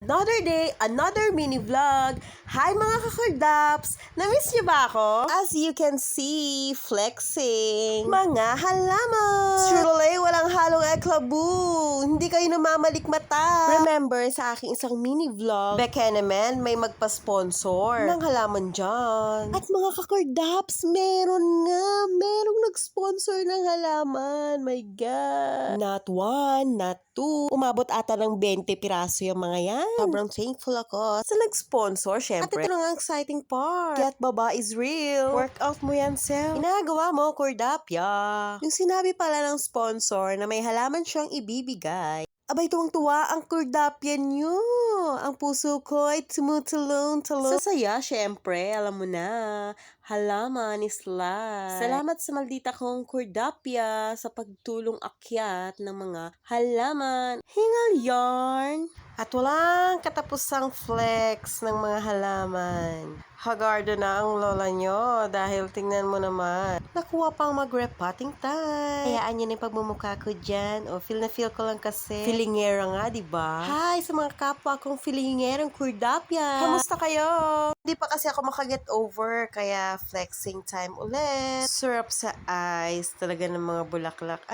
Another day, another mini vlog. Hi mga kakurdaps! Namiss niyo ba ako? As you can see, flexing. Mga halaman! Truly, walang halong eklabu. Hindi kayo namamalik mata. Remember, sa aking isang mini vlog, Beke naman may magpa-sponsor ng halaman dyan. At mga kakurdaps, merong nag-sponsor ng halaman. My God! Not one, not two. Umabot ata ng 20 piraso yung mga yan. Sobrang thankful ako sa nag-sponsor, syempre. At ito na ang exciting part. Get Baba is real. Workout mo yan, Sel. Ginagawa mo, Kordapya. Yung sinabi pala ng sponsor na may halaman siyang ibibigay, abay, tuwang-tuwa ang Kordapya niyo. Ang puso ko ay tumutulong-tulong. Sa saya, syempre, alam mo na. Halaman is life. Salamat sa maldita kong Kordapya sa pagtulong akyat ng mga halaman. Hingal yarn. At walang katapusang flex ng mga halaman. Hagardo na ang lola nyo dahil tingnan mo naman. Nakuha pang mag-repotting time. Hayaan nyo na yung pagmumukha ko dyan. O, feel na feel ko lang kasi. Feelingera nga, diba? Hi sa mga kapwa kong feelingerang Kordapya. Kamusta kayo? Hindi pa kasi ako makaget over, kaya flexing time ulit. Syrup sa eyes, talaga ng mga bulaklak.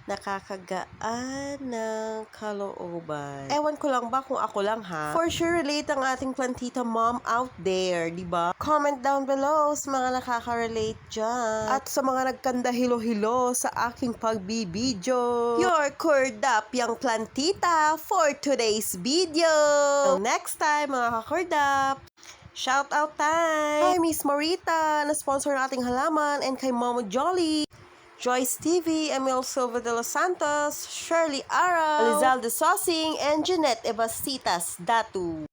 Nakakagaan ng kalooban. Ewan ko lang ba kung ako lang ha? For sure, relate ang ating plantita mom out there, di ba? Comment down below sa mga nakaka-relate dyan. At sa mga nagkanda hilo-hilo sa aking pagbibidyo. Your Kordapyang plantita for today's video. Till next time, mga kakordap. Shout out time! Hi, Miss Marita, na-sponsor ng ating halaman, and kay Momo Jolly, Joyce TV, Emil Silva de los Santos, Shirley Ara, Elizalde Sosing, and Jeanette Ebasitas Datu.